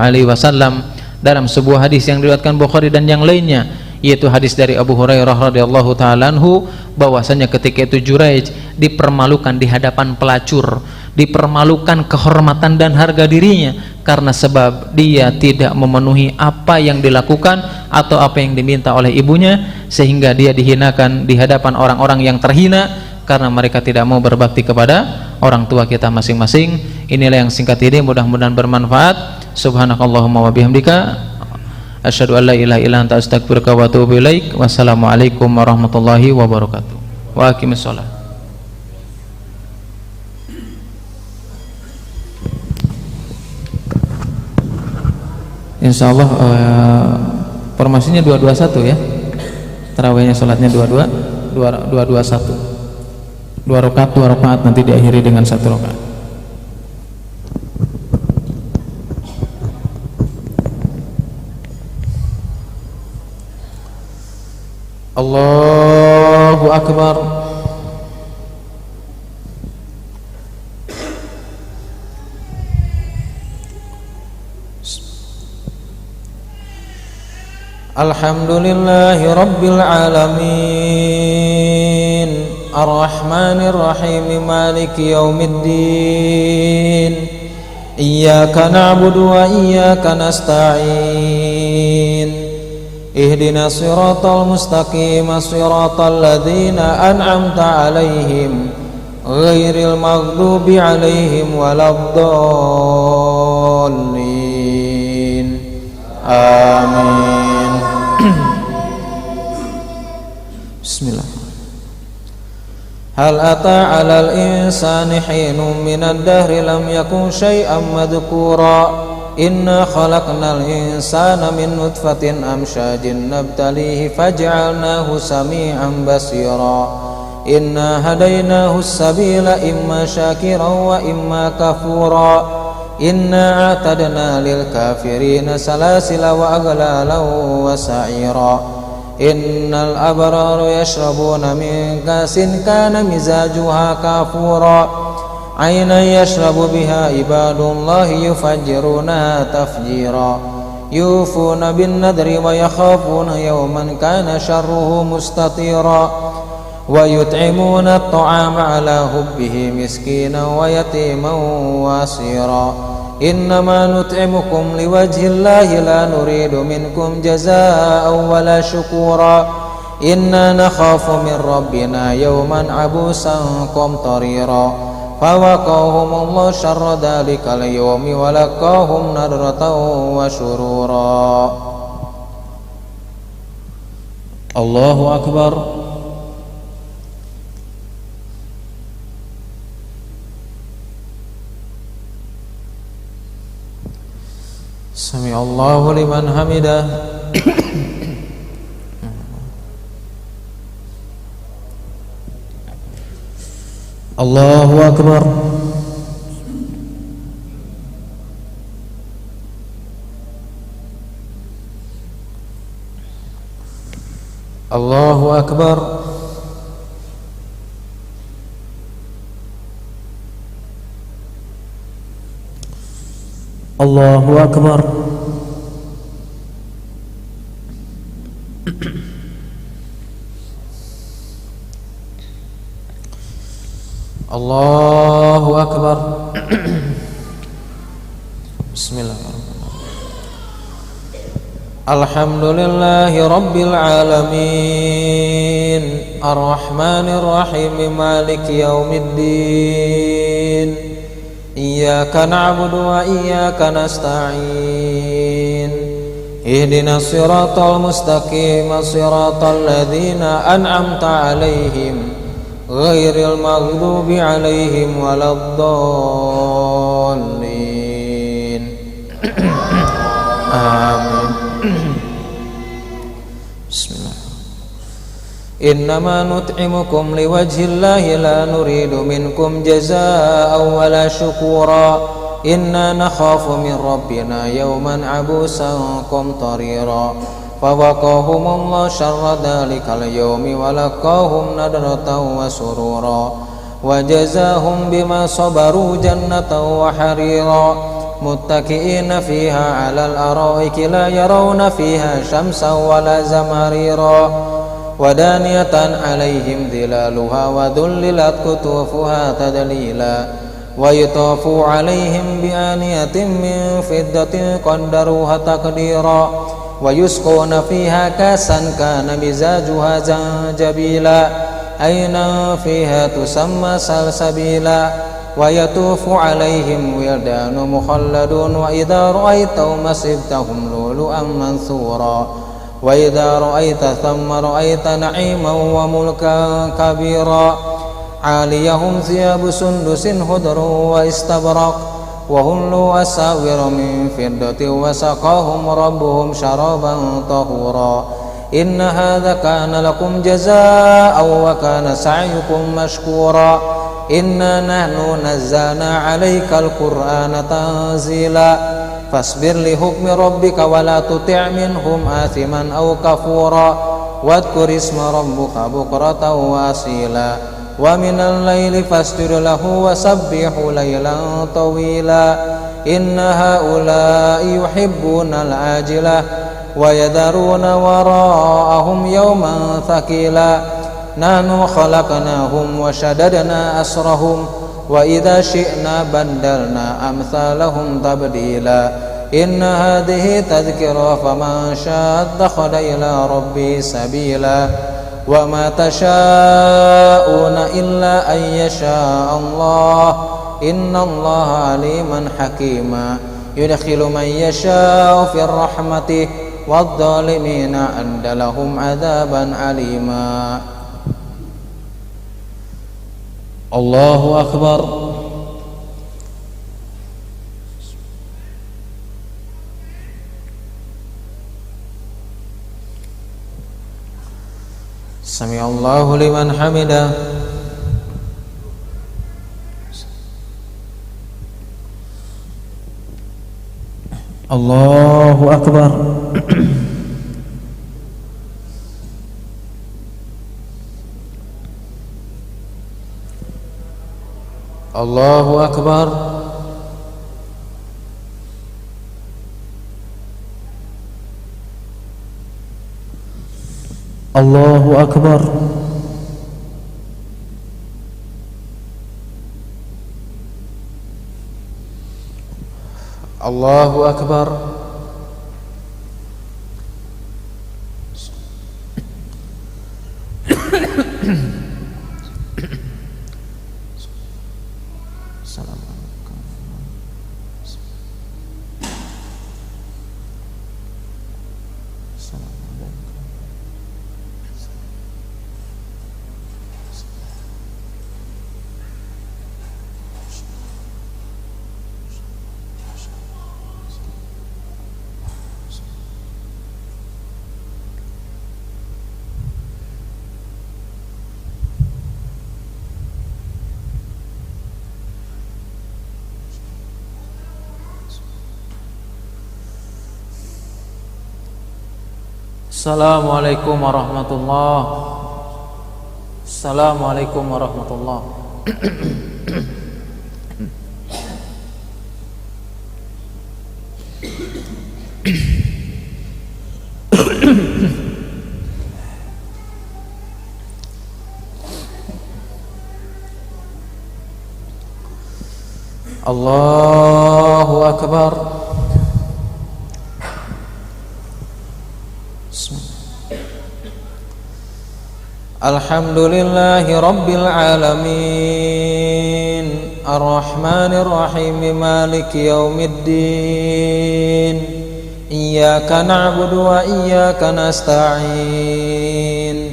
dalam sebuah hadis yang diriwayatkan Bukhari dan yang lainnya, yaitu hadis dari Abu Hurairah radhiyallahu ta'ala anhu, bahwasanya ketika itu Juraij dipermalukan di hadapan pelacur, dipermalukan kehormatan dan harga dirinya karena sebab dia tidak memenuhi apa yang dilakukan atau apa yang diminta oleh ibunya, sehingga dia dihinakan di hadapan orang-orang yang terhina karena mereka tidak mau berbakti kepada orang tua kita masing-masing. Inilah yang singkat ini, mudah-mudahan bermanfaat. Subhanakallahumma wa bihamdika, asyhadu an la ilaha illa anta, astaghfiruka wa atubu ilaik. Wassalamualaikum warahmatullahi wabarakatuh. Wa aqimis shalah. Insyaallah formasinya 221 ya. Tarawihnya salatnya 221. 2 rakaat nanti diakhiri dengan 1 rakaat. Allahu akbar. Alhamdulillahi rabbil alamin. Ar-Rahmanir Rahim Maliki Yaumiddin Iyyaka na'budu wa iyyaka nasta'in Ihdinas siratal mustaqim siratal ladzina an'amta 'alaihim ghairil maghdubi 'alaihim waladdallin. Amin. Bismillah. Hal ata 'alal insani hinun minad dahri lam yakun syai'an madhkura Inna khalaqnal insana min nutfatin amsyajin nabtalihi faj'alnahu sami'an basira Inna hadainahu sabila imma syakiran wa imma kafura Inna a'tadna lil kafirina salasila wa aghlalan wa sa'ira Innal abrara yashrabuna min kasin kana mizajuha kafura Ayna yashrabu biha ibadullahi yufajjirunaha tafjira Yufuna bin nadri wa yakhafuna yawman kana syarruhu mustatira Wa yut'imuna at-ta'ama ala hubbihi miskinan wa yatiman wa asira Innama nut'imukum liwajhillahi la nuridu minkum jazaa'an wa la syukura Inna nakhafu min rabbina yawman abusan qamtarira فوقاهم الله شر ذلك اليوم ولقاهم نضرة وسرورا الله أكبر سمع الله لمن حمده Allahu Akbar. Allahu Akbar. Allahu Akbar. Allahu Akbar. Bismillahirrahmanirrahim. Alhamdulillahi Rabbil Alamin Ar-Rahmanir Rahim Maliki Yaumiddin Iyyaka na'budu wa iyyaka nasta'in Ihdinas siratal mustaqim siratal ladzina an'amta 'alaihim ghairil maghdubi 'alaihim waladdallin. Amin. Bismillah. Innama nut'imukum liwajhillahi la nuridu minkum jazaa'an wa la syukura Inna nakhafu min rabbina yawman abusan qamtarira فوقاهم الله شر ذلك اليوم ولقاهم نضرة وسرورا وجزاهم بما صبروا جنة وحريرا متكئين فيها على الأرائك لا يرون فيها شمسا ولا زمهريرا ودانية عليهم ظلالها وذللت قطوفها تذليلا ويطاف عليهم بآنية من فضة قدروها تقديرا ويسقون فيها كاسا كان مزاجها زنجبيلا عينا فيها تسمى سلسبيلا ويطوف عليهم ولدان مخلدون وإذا رأيتهم حسبتهم لؤلؤا منثورا وإذا رأيت ثم رأيت نعيما وملكا كبيرا عاليهم ثياب سندس خضر واستبرق وهلوا أساور من فضة وسقاهم ربهم شرابا طهورا إن هذا كان لكم جزاء وكان سعيكم مشكورا إنا نحن نزلنا عليك القرآن تنزيلا فاصبر لحكم ربك ولا تطع منهم آثما أو كفورا واذكر اسم ربك بكرة وأصيلا ومن الليل فاسجد له وسبح ليلا طويلا إن هؤلاء يحبون العاجلة ويذرون وراءهم يوما ثقيلا nahnu khalaqnahum wa shaddadna asrahum wa idza syi'na bandalna amsalahum tabdila inna hadhihi tadhkira faman syaa'a ittakhadha ila rabbi sabila wa ma tasyaa'una illa an yasha'a Allah innallaha aliman hakima yudkhilu man yasha'u fir rahmatih wadh-dhalimina a'adda lahum 'adzaban 'alima. Allahu akbar. Sami'allahu liman hamidah. Allahu akbar. Allahu akbar. Allahu akbar. Allahu akbar. Assalamualaikum warahmatullahi. Assalamualaikum warahmatullahi. Allahu akbar. Alhamdulillahi rabbil alamin arrahmanir rahim maliki yaumiddin iyyaka na'budu wa iyyaka nasta'in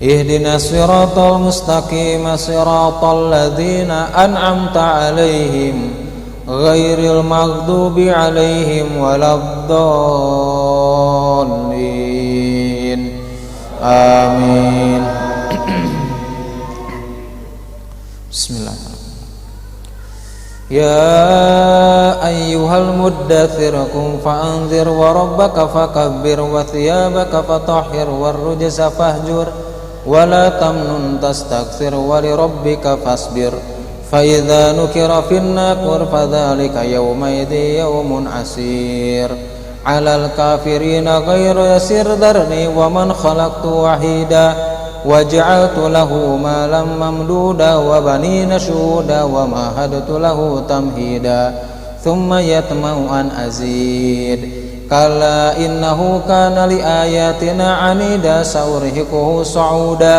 ihdinas siratal mustaqim siratal ladzina an'amta 'alaihim ghairil maghdubi 'alaihim waladdallin. Amin. Bismillahirrahmanirrahim. Ya ayyuhal muddathir qum fa'anzir wa rabbaka fakabbir wa thiyabaka fatahhir war rujza fahjur wa la tamnun tastakthir wa li rabbika fasbir fa idza nukira fin naqur fadzalika yawma idzi yawmun asir alal kafirina ghairu yasir darni wa man khalaqtu wahida waj'altu lahu malam mamduda wa banina shuhuda wa mahadtu lahu tamhida thumma yatma'u an azid kalla innahu kana li ayatina anida saurhiquhu sa'uda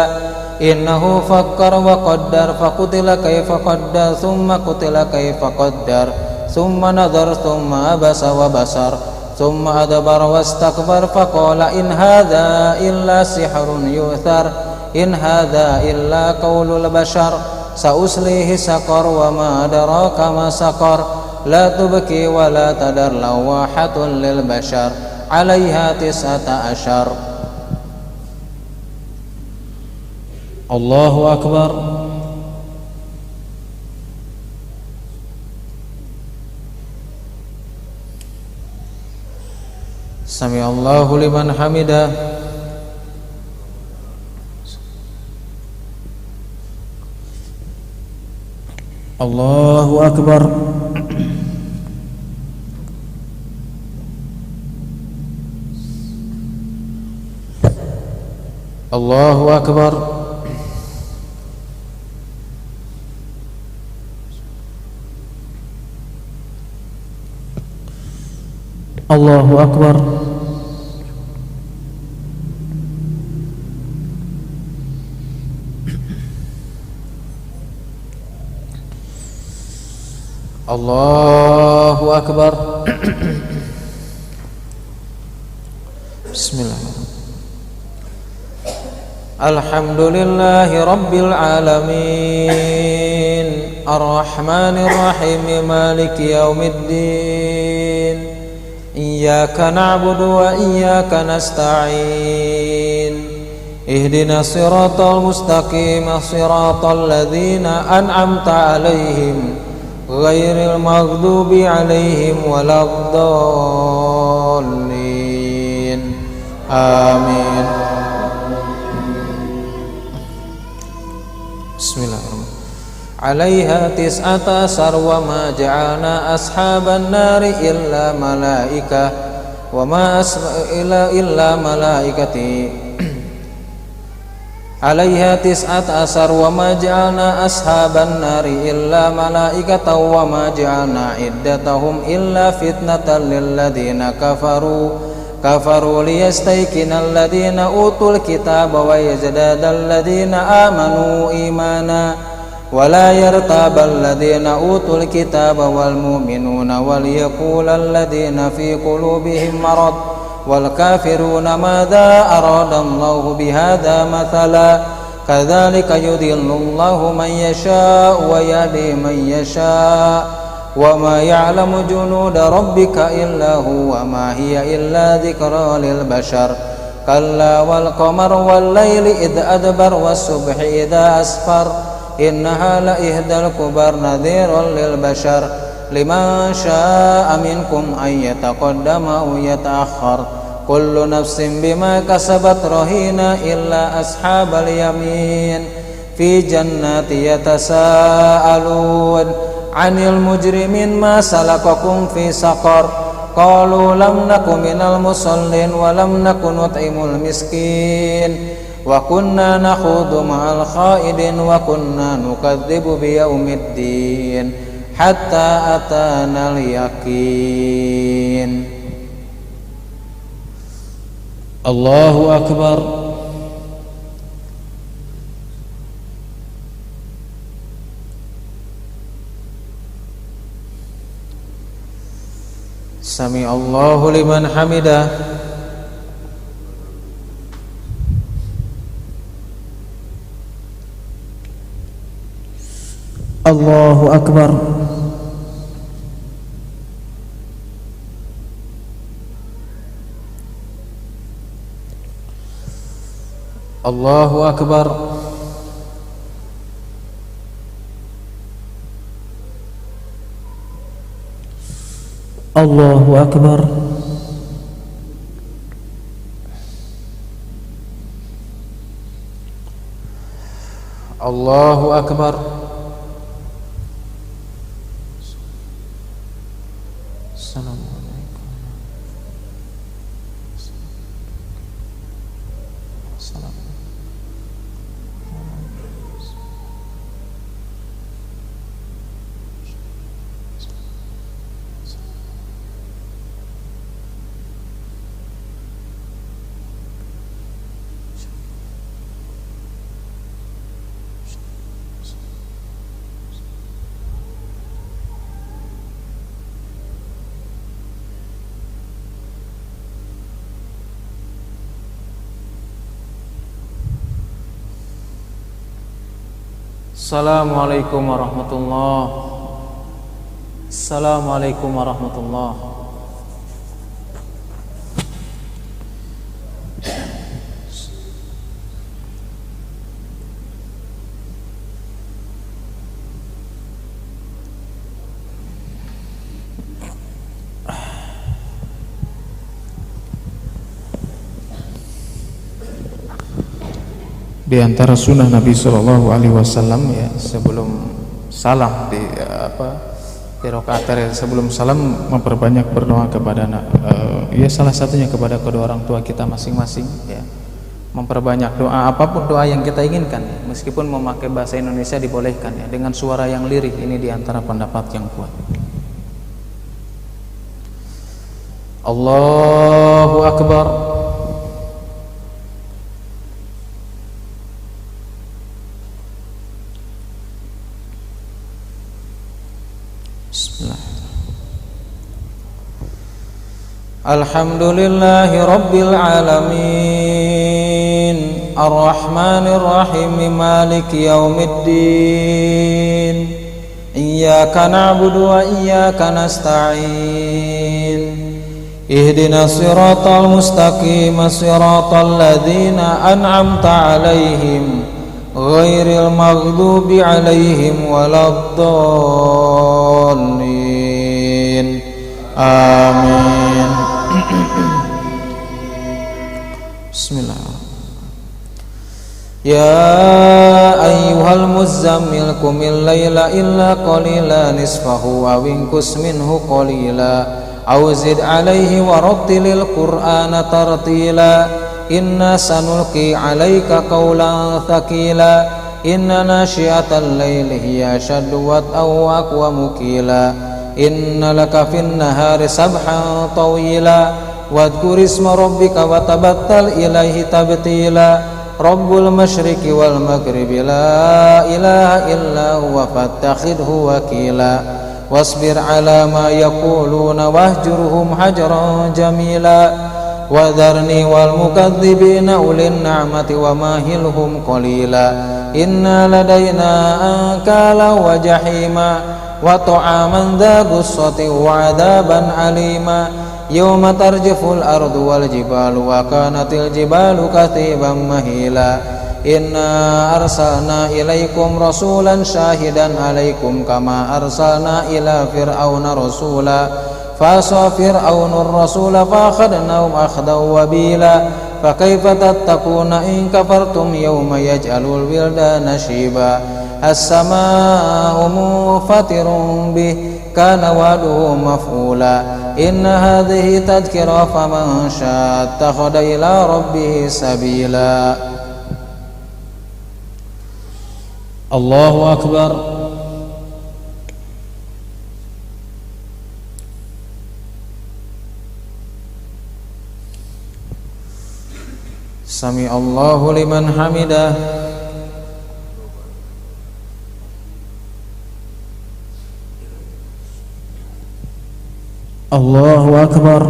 innahu fakkara wa qaddar faqutila kayfa qaddar thumma qutila kayfa qaddar thumma nadhar thumma abasa wa basar ثم أدبر واستكبر فقال إن هذا إلا سحر يؤثر إن هذا إلا قول البشر سأصليه سقر وما أدراك ما سقر لا تبكي ولا تدر لواحة للبشر عليها 19. الله أكبر. Sami'allahu liman hamidah. Allahu akbar. Allahu akbar. Allahu Akbar. Allahu Akbar. Bismillahirrahmanirrahim. Alhamdulillahi Rabbil Alamin, Ar-Rahmanir Rahim, Maliki Yaumiddin. Iyyaka na'budu wa iyyaka nasta'in. Ihdinas siratal mustaqim, siratal ladzina an'amta 'alaihim ghairil maghdubi 'alaihim waladdallin. Amin. Bismillahirrahmanirrahim. 'Alaiha tis'ata asar wa ma ja'alna ashaban nari illa malaika wa ma illa malaikati. 'Alaiha tis'ata asar wa ma ja'alna ashaban nari illa malaikata wa ma ja'alna iddatahum illa fitnatan lil ladzina kafaru liyastayqinal ladzina utul kitaba wa yazdadal ladzina amanu imana wa la yartabal ladzina utul kitaba wal mu'minuna wal yaqulal ladzina fi qulubihim marad wal kafiruna madza aradallahu bihadza mathala kadzalika yudhillullahu man yasha wa yahdi man yasha wa ma ya'lamu junuda rabbika illa huwa ma hiya illa dzikra lil bashar kalla wal qamar wal laili id adbar was subhi idza asfar innaha la ihdal kubar nadhiran lil bashar liman syaa'a minkum ay yataqaddama aw yata'akhkhar kullu nafsin bima kasabat rahina illa ashabal yamin fi jannati yatasaalun 'anil mujrimin ma salakakum fi saqar qalu lam nakum minal musallin wa lam nakun nut'imul miskin wa kunna nakhudu ma'al khaidin wa kunna nukadzibu biyaumiddin hatta atanal yakin. Allahu Akbar. Sami Allahu liman hamidah. Allahu Akbar. Allahu Akbar. Allahu Akbar. Allahu Akbar. Assalamualaikum. Assalamualaikum warahmatullahi. Assalamualaikum warahmatullahi. Di antara sunnah Nabi Shallallahu Alaihi Wasallam ya, sebelum salam di rakaat sebelum salam memperbanyak berdoa kepada ya salah satunya kepada kedua orang tua kita masing-masing ya, memperbanyak doa, apapun doa yang kita inginkan ya, meskipun memakai bahasa Indonesia dibolehkan ya, dengan suara yang lirih. Ini di antara pendapat yang kuat. Allahu Akbar. Bismillah. Alhamdulillahi Rabbil Alamin, Ar-Rahmanir Rahim, Maliki Yaumiddin. Iyyaka na'budu wa iyyaka nasta'in. Ihdinas siratal mustaqim, siratal ladzina an'amta 'alaihim ghairil maghdubi 'alaihim waladdallin. Amin. Bismillah. Ya ayyuhal muzammil qumil laila illa qalila nisfahu aw inqus minhu qalila aw zid alaihi warattilil qur'ana tartila. Inna sanulqi alaika qawlan thaqila. Inna nasyiatal laili hiya ashaddu wat'an wa aqwamu qila. Inna laka fin nahari sabhan tawila. Wadhkur isma rabbika wa tabattal ilaihi tabtila. Rabbul masyriqi wal maghribi la ilaha illa huwa fattakhidhu wakila. Wasbir ala ma yaquluna wahjurhum hajran jamila. Wadharni wal mukadzibina ulin na'mati wa mahilhum qalila. Inna ladaina ankala wa jahima wa ta'aman dha gussati wa adzaban alima. Yawma tarjiful ardu wal jibalu wa kanatil jibalu katiban mahila. Inna arsalna ilaikum rasulan syahidan alaikum kama arsalna ila fir'auna rasula. Fasa fir'aunur rasula fakhadnahum akhdan wabila. Fakaifa tattaquna in kafartum yawma yaj'alul wildana shiba. As-samaa'u munfatirun bih kana wa'duhu maf'ula. Inna hadhihi tadhkira faman syaa'a ittakhadha ila rabbih sabila. Allahu Akbar. Sami Allahu liman hamidah. Allahu Akbar.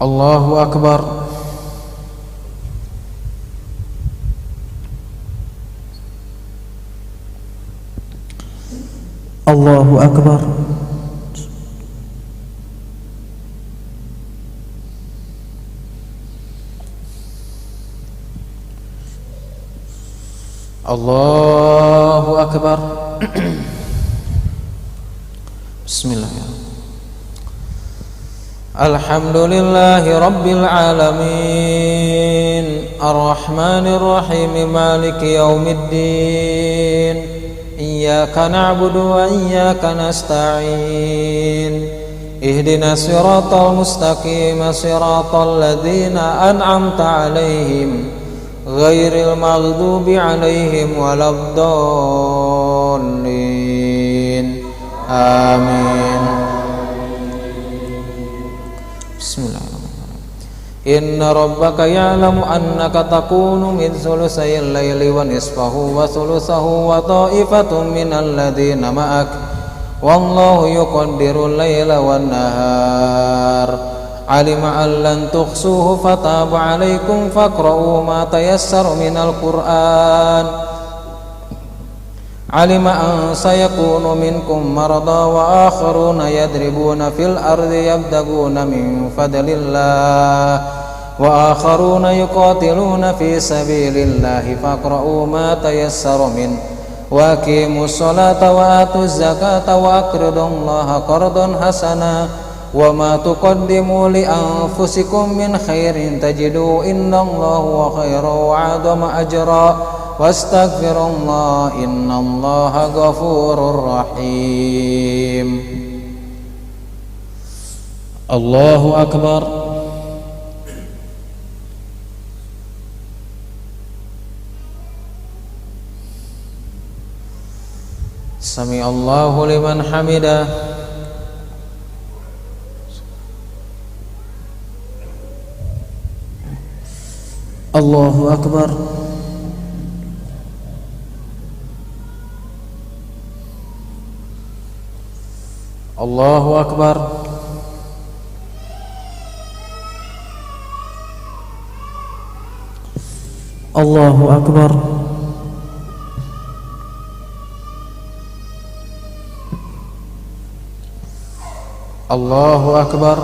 Allahu Akbar. Allahu Akbar. Allahu Akbar. Bismillahirrahmanirrahim. Alhamdulillahi Rabbil Alamin, Ar-Rahmanir Rahim, Maliki Yaumiddin. Iyyaka na'budu wa iyyaka nasta'in. Ihdinas siratal mustaqim, siratal ladzina an'amta 'alaihim ghairil maghdubi 'alaihim waladdallin. Amin. Bismillahirrahmanirrahim. Inna rabbaka ya'lamu annaka takunu min thulusayil laili wa nisfahu wa thuluthahu wa ta'ifatun minal ladzina ma'ak wallahu yuqaddirul laila wan nahar. Alima an lan tuhsuhu fataba 'alaikum faqra'u ma tayassara minal Qur'an. Alima an sayakunu minkum marada wa akharuna yadribuna fil ardi yabtaguna min fadlillah wa akharuna yuqatiluna fi sabilillahi faqra'u ma tayassara min wa aqimus salata wa atuz zakata wa aqridullaha qardan hasana wa ma tuqaddimu li anfusikum min khairin tajidu innallaha huwa khairan wa 'azama ajra wastaghfirullah innallaha ghafurur rahim. Allahu Akbar. Sami'allahu liman hamidah. Allahu akbar. Allahu akbar. Allahu akbar. Allahu akbar.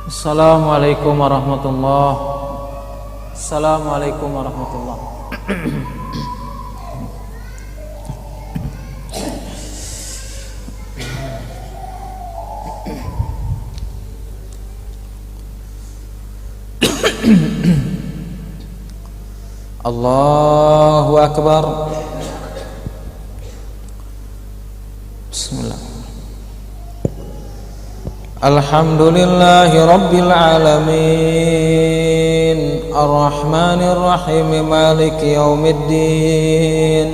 Assalamualaikum warahmatullahi. Assalamualaikum warahmatullahi. Allahu akbar. Bismillah. Alhamdulillahi rabbil alamin, arrahmanir rahim, maliki yaumiddin.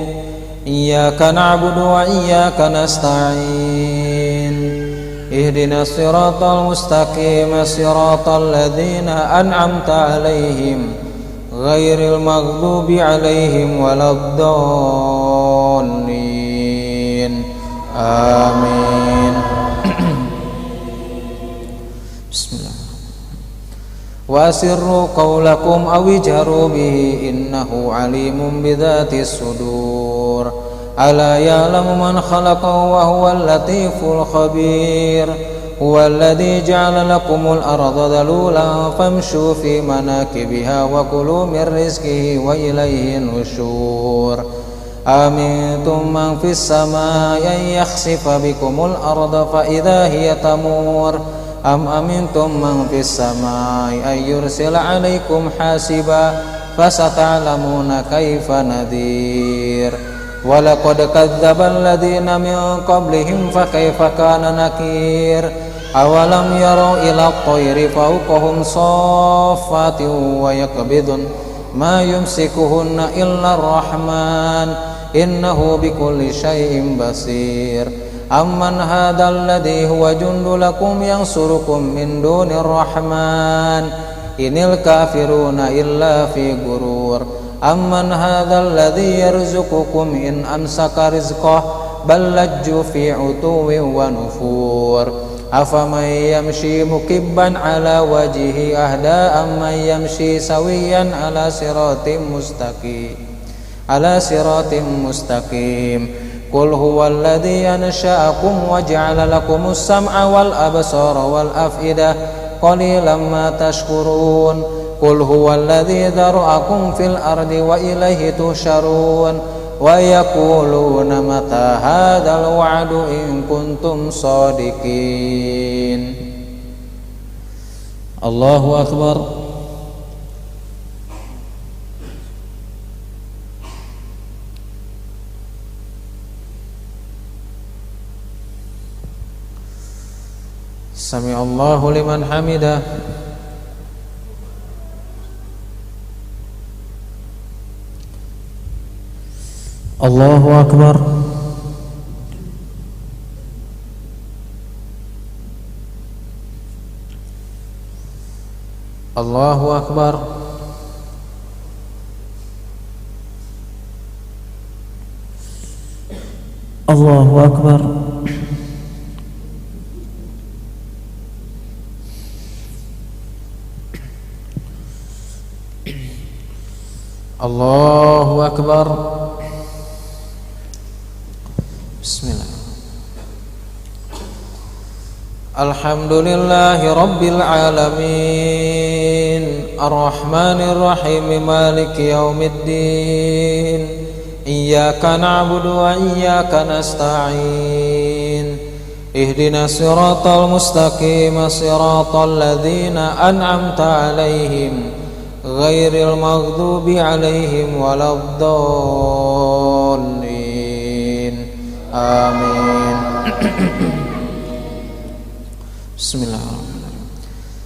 Iyyaka na'budu wa iyyaka nasta'in. Ihdinas siratal mustaqim, siratal ladzina an'amta 'alaihim, ghairil maghdubi 'alaihim waladdallin. Amin. Bismillah. Wa asirru qawlakum aw ijharu bihi innahu alimun bidzatis sudur. Ala ya'lamu man khalaqa wa huwal latiful khabir. Huwal ladzi ja'ala lakumul arda dalulan famshu fi manakibiha wa kulu min rizqihi wa ilayhi nusyur. Amintum man fis samaa'i an yakhsifa bikumul arda fa idza hiya tamur. Am amintum man fis samaa'i ay yursila 'alaikum hasiba fasata'lamuna kaifa nadhir. Wa laqad kadzdzaba alladziina min qablihim fakaifa kana nakir. Awalam yarau ila at-tayri fawqahum saffatin wa yaqbidun ma yumsikuhunna illa ar-rahman innahu bikulli syai'in basir. Amman hadzal ladzi huwa jundu lakum yansurukum min dunir rahman inil kafiruna illa fi gurur. Amman hadzal ladzi yarzuqukum in amsaka rizqah bal lajju fi utuwin wa nufur. Afaman yamshi mukibban ala wajhihi ahda amman yamshi sawiyan ala siratim mustaqim. Qul huwallazi ansha'akum wa ja'ala lakumus sam'a wal absara wal af'idah qalilan ma tashkurun. Qul huwallazi dhara'akum fil ardi wa ilayhi tuhsyarun. Wa yaquluna mata hadzal wa'du in kuntum shadiqin. Allahu akbar. Sami'allahu liman hamidah. Allahu akbar. Allahu akbar. Allahu akbar. Allahu Akbar. Bismillah. Alhamdulillahi Rabbil Alamin, Ar-Rahmanir Rahim, Maliki Yaumiddin. Iyyaka na'budu wa iyyaka nasta'in. Ihdinas siratal mustaqim, siratal ladzina an'amta 'alaihim, ghairil maghdubi 'alaihim waladdallin. Amin. Bismillahirrahmanirrahim.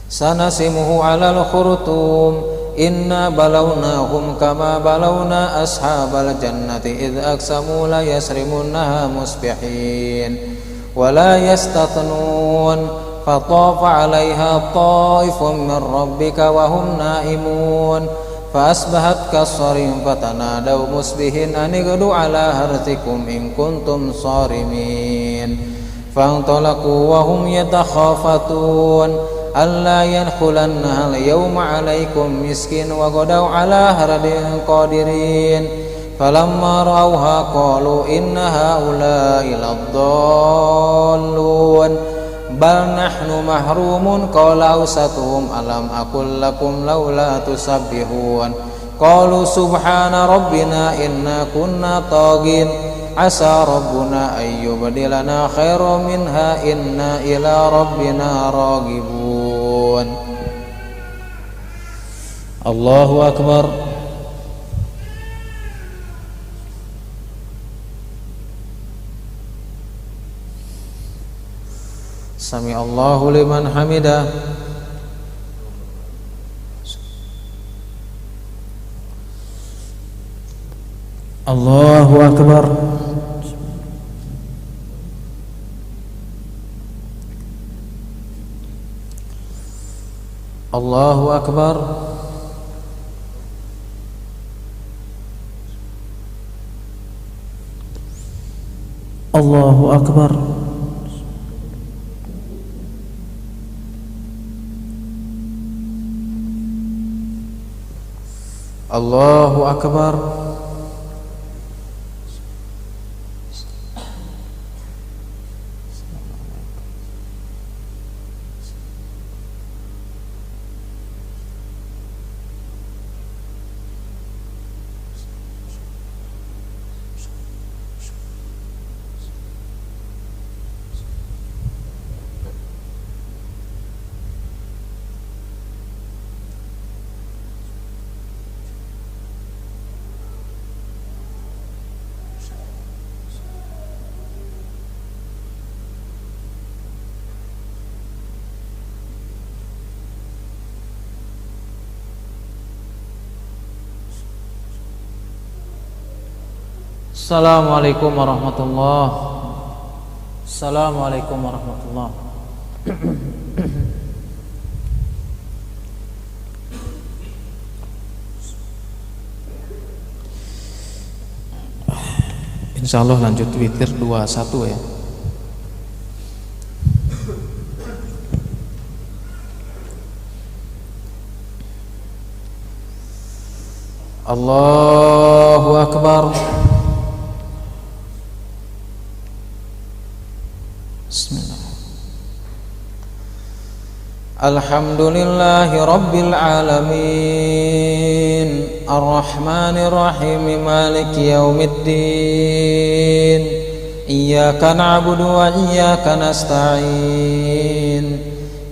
Sanasimuhu 'alal khurtum, inna balawnahum kama balawna ashabal jannati idh aqsamu la yasrimunnaha musbihin wa la yastathnun fatafa 'alaiha ta'ifun min rabbika wa hum na'imun fa asbahat kassarim fatanadaw musbihin an ighdu 'ala harthikum in kuntum sarimin fantalaqu wa hum yatakhafatun alla yadkhulannaha al-yawma 'alaikum miskin wa ghadaw 'ala hardin qadirin falamma ra'awha qalu inna haula'i laddallun bal nahnu mahrumun qala awsatuhum alam aqul lakum laula tusabbihun qalu subhana rabbina inna kunna taghin asa rabbuna ayyubdilana khairan minha inna ila rabbina raghibun. Allahu Akbar. Sami Allahu liman hamidah. Allahu Akbar. Allahu Akbar. Allahu Akbar. Allahu Akbar. Assalamualaikum warahmatullahi. Assalamualaikum warahmatullahi. Insyaallah lanjut witir 21 ya. Allahu Akbar. Bismillah. Alhamdulillahi Rabbil Alamin, Ar-Rahmanir Rahim, Maliki Yaumiddin. Iyyaka na'budu wa iyyaka nasta'in.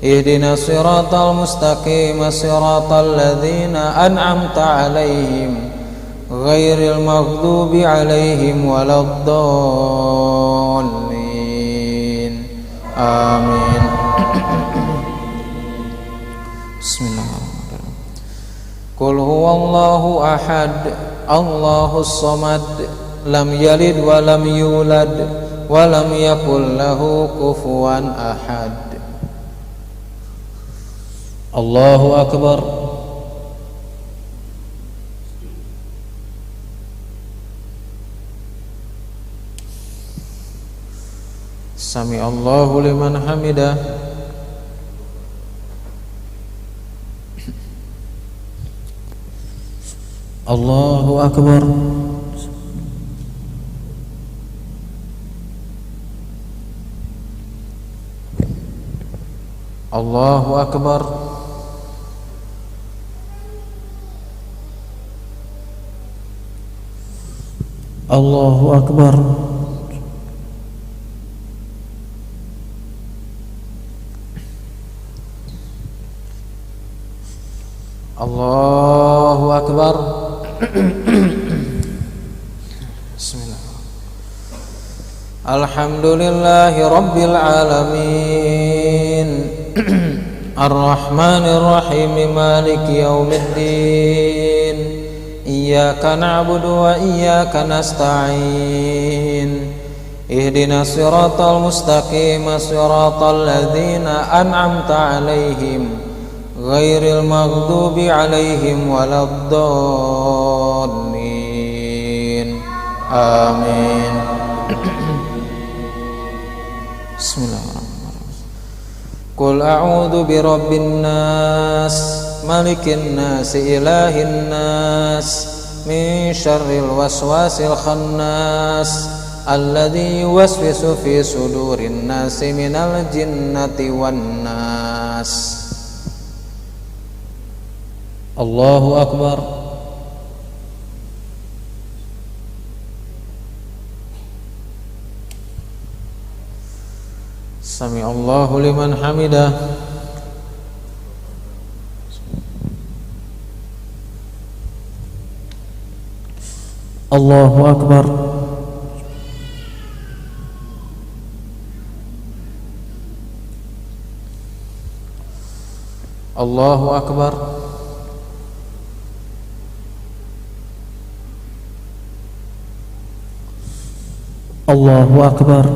Ihdinas siratal mustaqim, siratal ladzina an'amta 'alaihim, ghairil maghdubi 'alaihim waladdallin. Amin. Bismillahirrahmanirrahim. Qul huwallahu ahad, Allahus samad, lam yalid wa lam yulad wa lam yakul lahu kufuwan ahad. Allahu Akbar. Sami Allahu liman hamidah. Allahu Akbar. Allahu Akbar. Allahu Akbar. Allahu Akbar. Bismillah. Alhamdulillahi Rabbil Alamin. Ar-Rahmanir Rahim, Maliki Yaumiddin. Iyyaka na'budu wa iyyaka nasta'in. Ihdinas siratal mustaqim, siratal ladzina an'amta 'alaihim, ghairil maghdubi 'alaihim waladdallin. Amin. Bismillahirrahmanirrahim. Qul a'udzu birabbin nas, malikin nas, ilahin nas, min syarril waswasil khannas, alladzi yuwaswisu fi sudurin nasi minal jinnati wan nas. Allahu Akbar. Sami Allahu liman hamidah. Allahu Akbar. Allahu Akbar. Allahu Akbar.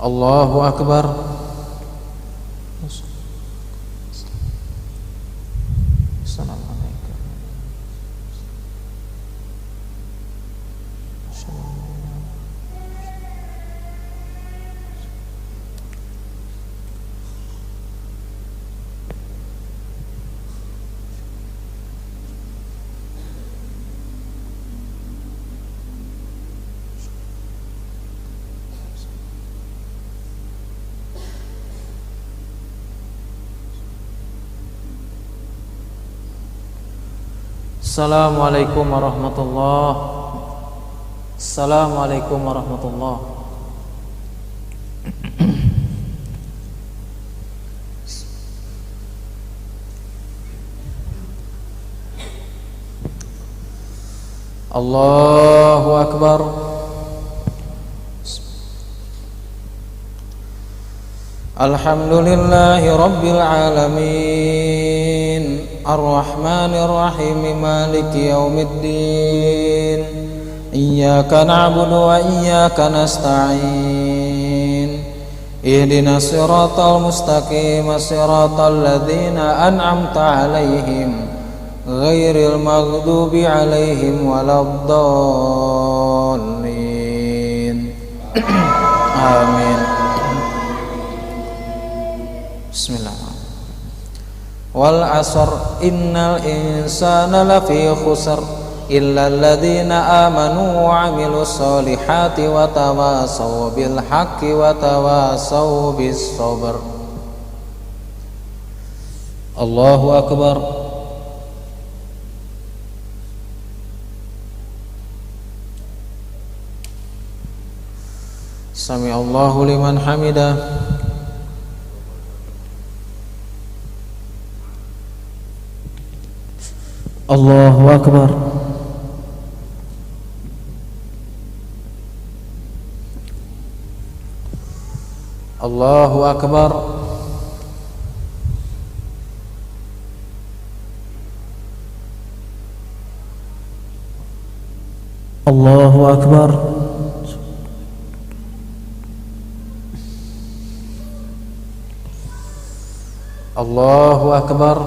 Allahu Akbar. Assalamualaikum. Assalamualaikum warahmatullahi. Assalamualaikum warahmatullahi. Allahu Akbar. Alhamdulillahi Rabbil Alamin. Ar-Rahmanir Rahim, Maliki Yaumiddin. Iyyaka na'budu wa iyyaka nasta'in. Ihdinas siratal mustaqim, siratal ladzina an'amta 'alaihim, ghairil maghdubi 'alaihim waladdallin. Amin. Bismillah. Wal 'asr, innal insana lafi khusr, illa alladzina amanu wa 'amilus solihati wa tawasaw bil haqqi wa tawasaw bis sabr. Allahu Akbar. Sami Allahu liman hamidah. Allahu Akbar. Allahu Akbar. Allahu Akbar. Allahu Akbar.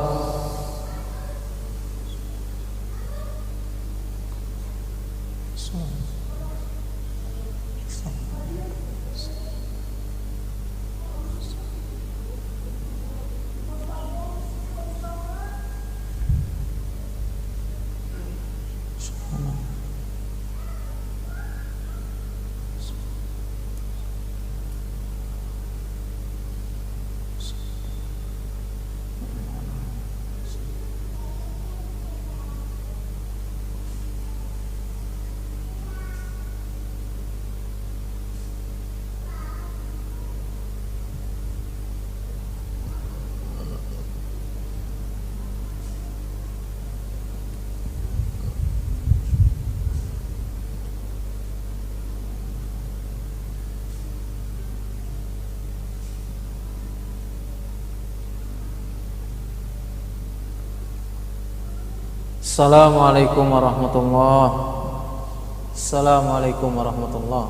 Assalamualaikum warahmatullahi. Assalamualaikum warahmatullahi.